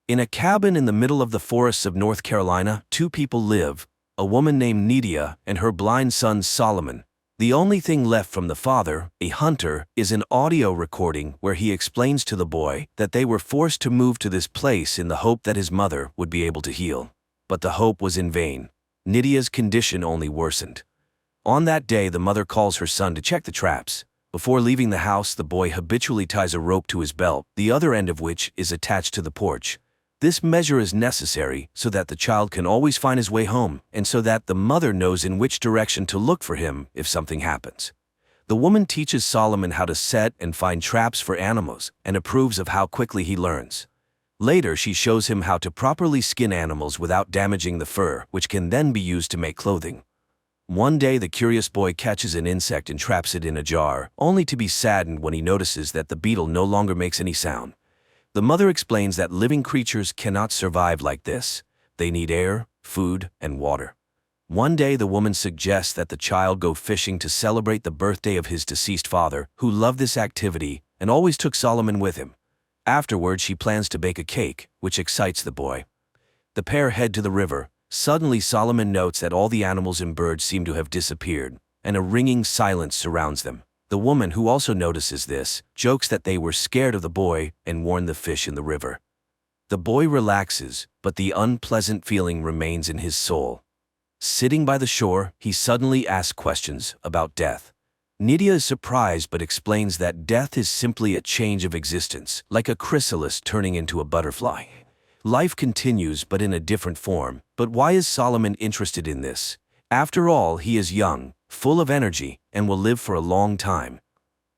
In a cabin in the middle of the forests of North Carolina, two people live, a woman named Nydia and her blind son Solomon. The only thing left from the father, a hunter, is an audio recording where he explains to the boy that they were forced to move to this place in the hope that his mother would be able to heal. But the hope was in vain. Nydia's condition only worsened. On that day, the mother calls her son to check the traps. Before leaving the house, the boy habitually ties a rope to his belt, the other end of which is attached to the porch. This measure is necessary so that the child can always find his way home, and so that the mother knows in which direction to look for him if something happens. The woman teaches Solomon how to set and find traps for animals and approves of how quickly he learns. Later, she shows him how to properly skin animals without damaging the fur, which can then be used to make clothing. One day, the curious boy catches an insect and traps it in a jar, only to be saddened when he notices that the beetle no longer makes any sound. The mother explains that living creatures cannot survive like this. They need air, food, and water. One day, the woman suggests that the child go fishing to celebrate the birthday of his deceased father, who loved this activity and always took Solomon with him. Afterward, she plans to bake a cake, which excites the boy. The pair head to the river. Suddenly, Solomon notes that all the animals and birds seem to have disappeared, and a ringing silence surrounds them. The woman, who also notices this, jokes that they were scared of the boy and warned the fish in the river. The boy relaxes, but the unpleasant feeling remains in his soul. Sitting by the shore, he suddenly asks questions about death. Nydia is surprised but explains that death is simply a change of existence, like a chrysalis turning into a butterfly. Life continues but in a different form. But why is Solomon interested in this? After all, he is young, full of energy, and will live for a long time.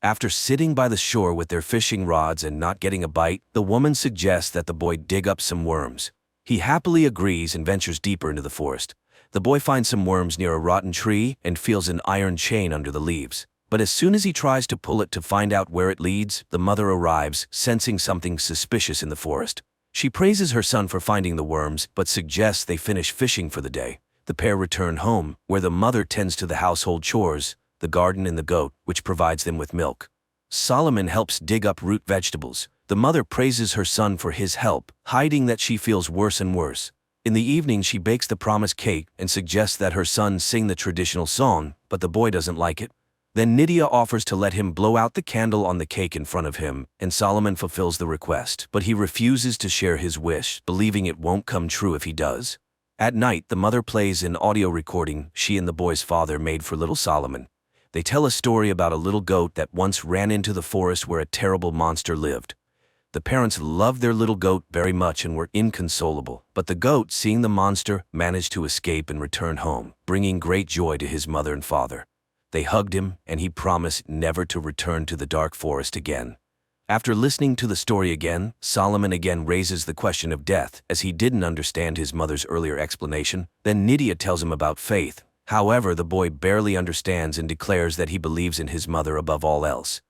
After sitting by the shore with their fishing rods and not getting a bite, the woman suggests that the boy dig up some worms. He happily agrees and ventures deeper into the forest. The boy finds some worms near a rotten tree and feels an iron chain under the leaves. But as soon as he tries to pull it to find out where it leads, the mother arrives, sensing something suspicious in the forest. She praises her son for finding the worms, but suggests they finish fishing for the day. The pair return home, where the mother tends to the household chores, the garden and the goat, which provides them with milk. Solomon helps dig up root vegetables. The mother praises her son for his help, hiding that she feels worse and worse. In the evening, she bakes the promised cake and suggests that her son sing the traditional song, but the boy doesn't like it. Then Nydia offers to let him blow out the candle on the cake in front of him, and Solomon fulfills the request, but he refuses to share his wish, believing it won't come true if he does. At night, the mother plays an audio recording she and the boy's father made for little Solomon. They tell a story about a little goat that once ran into the forest where a terrible monster lived. The parents loved their little goat very much and were inconsolable, but the goat, seeing the monster, managed to escape and return home, bringing great joy to his mother and father. They hugged him, and he promised never to return to the dark forest again. After listening to the story again, Solomon again raises the question of death, as he didn't understand his mother's earlier explanation. Then Nydia tells him about faith. However, the boy barely understands and declares that he believes in his mother above all else.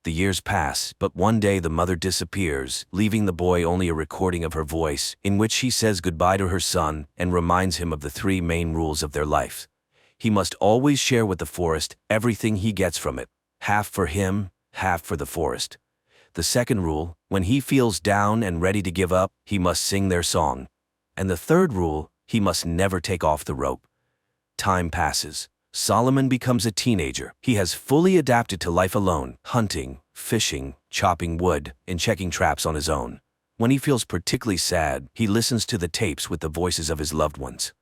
The years pass, but one day the mother disappears, leaving the boy only a recording of her voice, in which she says goodbye to her son and reminds him of the three main rules of their life. He must always share with the forest everything he gets from it, half for him, half for the forest. The second rule, when he feels down and ready to give up, he must sing their song. And the third rule, he must never take off the rope. Time passes. Solomon becomes a teenager. He has fully adapted to life alone, hunting, fishing, chopping wood, and checking traps on his own. When he feels particularly sad, he listens to the tapes with the voices of his loved ones.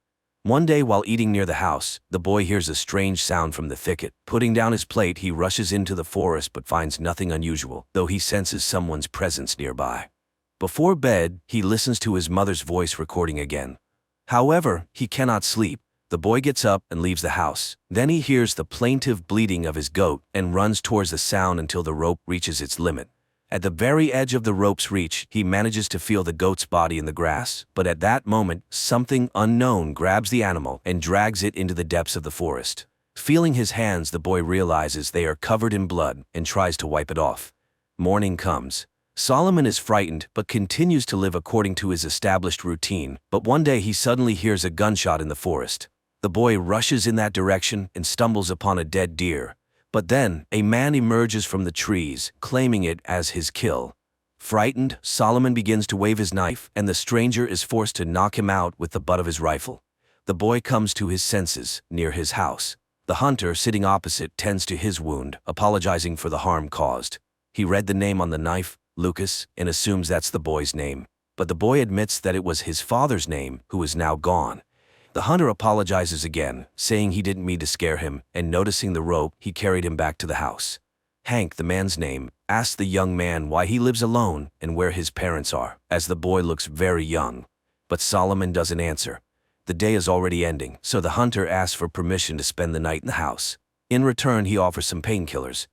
One day, while eating near the house, the boy hears a strange sound from the thicket. Putting down his plate, he rushes into the forest but finds nothing unusual, though he senses someone's presence nearby. Before bed, he listens to his mother's voice recording again. However, he cannot sleep. The boy gets up and leaves the house. Then he hears the plaintive bleating of his goat and runs towards the sound until the rope reaches its limit. At the very edge of the rope's reach, he manages to feel the goat's body in the grass, but at that moment, something unknown grabs the animal and drags it into the depths of the forest. Feeling his hands, the boy realizes they are covered in blood and tries to wipe it off. Morning comes. Solomon is frightened but continues to live according to his established routine, but one day he suddenly hears a gunshot in the forest. The boy rushes in that direction and stumbles upon a dead deer. But then, a man emerges from the trees, claiming it as his kill. Frightened, Solomon begins to wave his knife, and the stranger is forced to knock him out with the butt of his rifle. The boy comes to his senses, near his house. The hunter, sitting opposite, tends to his wound, apologizing for the harm caused. He read the name on the knife, Lucas, and assumes that's the boy's name. But the boy admits that it was his father's name, who is now gone. The hunter apologizes again, saying he didn't mean to scare him, and noticing the rope, he carried him back to the house. Hank, the man's name, asks the young man why he lives alone and where his parents are, as the boy looks very young. But Solomon doesn't answer. The day is already ending, so the hunter asks for permission to spend the night in the house. In return, he offers some painkillers.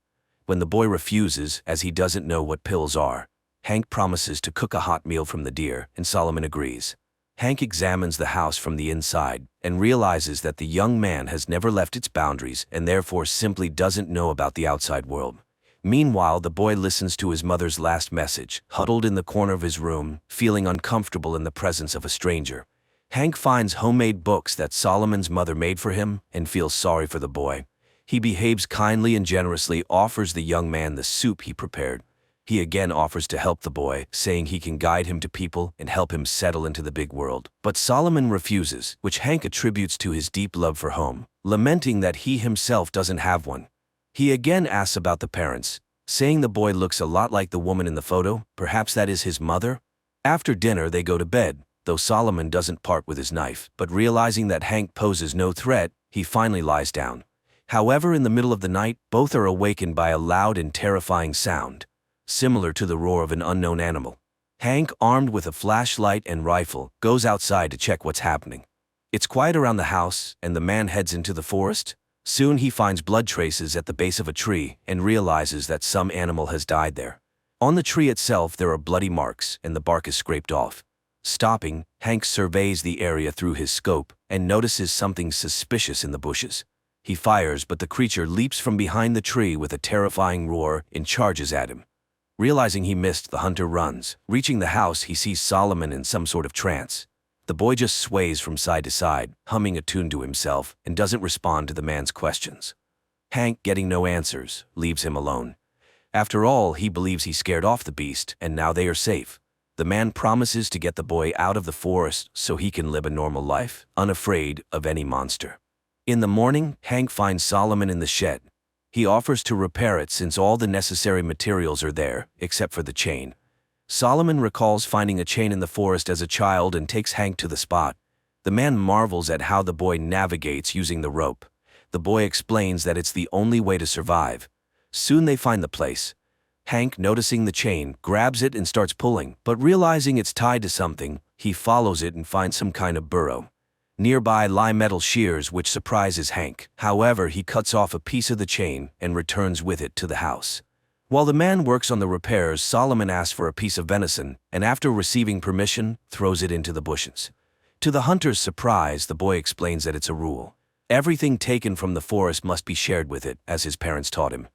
When the boy refuses, as he doesn't know what pills are, Hank promises to cook a hot meal from the deer, and Solomon agrees. Hank examines the house from the inside and realizes that the young man has never left its boundaries and therefore simply doesn't know about the outside world. Meanwhile, the boy listens to his mother's last message, huddled in the corner of his room, feeling uncomfortable in the presence of a stranger. Hank finds homemade books that Solomon's mother made for him and feels sorry for the boy. He behaves kindly and generously offers the young man the soup he prepared. He again offers to help the boy, saying he can guide him to people and help him settle into the big world. But Solomon refuses, which Hank attributes to his deep love for home, lamenting that he himself doesn't have one. He again asks about the parents, saying the boy looks a lot like the woman in the photo, perhaps that is his mother. After dinner, they go to bed. Though Solomon doesn't part with his knife, but realizing that Hank poses no threat, he finally lies down. However, in the middle of the night, both are awakened by a loud and terrifying sound, similar to the roar of an unknown animal. Hank, armed with a flashlight and rifle, goes outside to check what's happening. It's quiet around the house, and the man heads into the forest. Soon he finds blood traces at the base of a tree and realizes that some animal has died there. On the tree itself, there are bloody marks, and the bark is scraped off. Stopping, Hank surveys the area through his scope and notices something suspicious in the bushes. He fires, but the creature leaps from behind the tree with a terrifying roar and charges at him. Realizing he missed, the hunter runs. Reaching the house, he sees Solomon in some sort of trance. The boy just sways from side to side, humming a tune to himself, and doesn't respond to the man's questions. Hank, getting no answers, leaves him alone. After all, he believes he scared off the beast, and now they are safe. The man promises to get the boy out of the forest so he can live a normal life, unafraid of any monster. In the morning, Hank finds Solomon in the shed. He offers to repair it since all the necessary materials are there, except for the chain. Solomon recalls finding a chain in the forest as a child and takes Hank to the spot. The man marvels at how the boy navigates using the rope. The boy explains that it's the only way to survive. Soon they find the place. Hank, noticing the chain, grabs it and starts pulling, but realizing it's tied to something, he follows it and finds some kind of burrow. Nearby lie metal shears, which surprises Hank. However, he cuts off a piece of the chain and returns with it to the house. While the man works on the repairs, Solomon asks for a piece of venison, and after receiving permission, throws it into the bushes. To the hunter's surprise, the boy explains that it's a rule. Everything taken from the forest must be shared with it, as his parents taught him.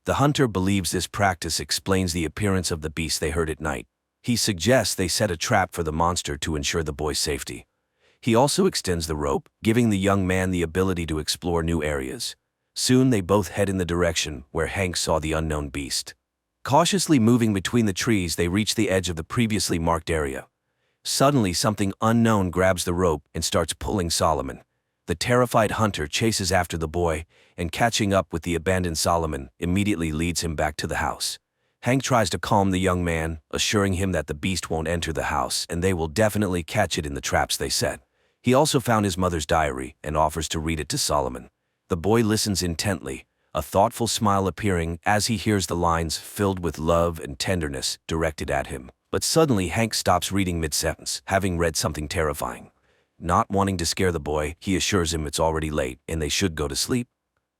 The hunter believes this practice explains the appearance of the beast they heard at night. He suggests they set a trap for the monster to ensure the boy's safety. He also extends the rope, giving the young man the ability to explore new areas. Soon they both head in the direction where Hank saw the unknown beast. Cautiously moving between the trees, they reach the edge of the previously marked area. Suddenly, something unknown grabs the rope and starts pulling Solomon. The terrified hunter chases after the boy, and catching up with the abandoned Solomon, immediately leads him back to the house. Hank tries to calm the young man, assuring him that the beast won't enter the house and they will definitely catch it in the traps they set. He also found his mother's diary and offers to read it to Solomon. The boy listens intently, a thoughtful smile appearing as he hears the lines filled with love and tenderness directed at him. But suddenly Hank stops reading mid-sentence, having read something terrifying. Not wanting to scare the boy, he assures him it's already late and they should go to sleep.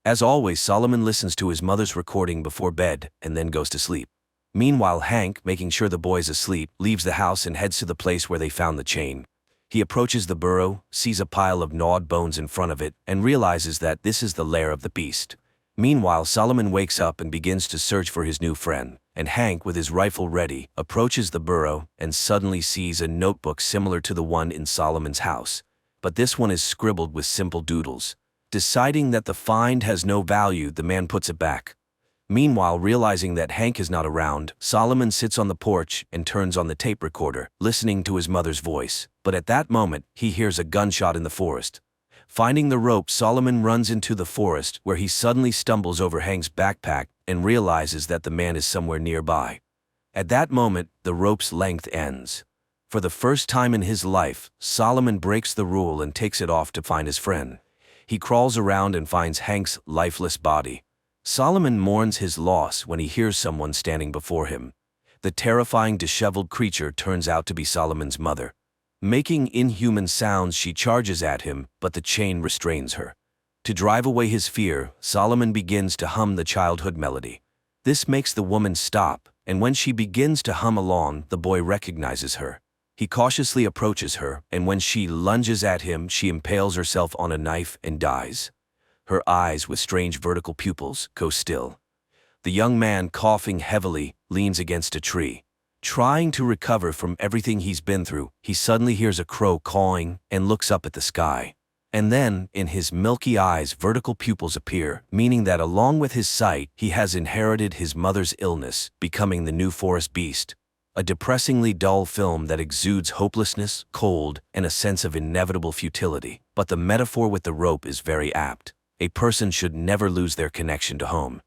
As always, Solomon listens to his mother's recording before bed and then goes to sleep. Meanwhile, Hank, making sure the boy's asleep, leaves the house and heads to the place where they found the chain. He approaches the burrow, sees a pile of gnawed bones in front of it, and realizes that this is the lair of the beast. Meanwhile, Solomon wakes up and begins to search for his new friend, and Hank, with his rifle ready, approaches the burrow and suddenly sees a notebook similar to the one in Solomon's house. But this one is scribbled with simple doodles. Deciding that the find has no value, the man puts it back. Meanwhile, realizing that Hank is not around, Solomon sits on the porch and turns on the tape recorder, listening to his mother's voice. But at that moment, he hears a gunshot in the forest. Finding the rope, Solomon runs into the forest, where he suddenly stumbles over Hank's backpack and realizes that the man is somewhere nearby. At that moment, the rope's length ends. For the first time in his life, Solomon breaks the rule and takes it off to find his friend. He crawls around and finds Hank's lifeless body. Solomon mourns his loss when he hears someone standing before him. The terrifying, disheveled creature turns out to be Solomon's mother. Making inhuman sounds, she charges at him, but the chain restrains her. To drive away his fear, Solomon begins to hum the childhood melody. This makes the woman stop, and when she begins to hum along, the boy recognizes her. He cautiously approaches her, and when she lunges at him, she impales herself on a knife and dies. Her eyes, with strange vertical pupils, go still. The young man, coughing heavily, leans against a tree. Trying to recover from everything he's been through, he suddenly hears a crow cawing and looks up at the sky. And then, in his milky eyes, vertical pupils appear, meaning that along with his sight, he has inherited his mother's illness, becoming the new forest beast. A depressingly dull film that exudes hopelessness, cold, and a sense of inevitable futility. But the metaphor with the rope is very apt. A person should never lose their connection to home.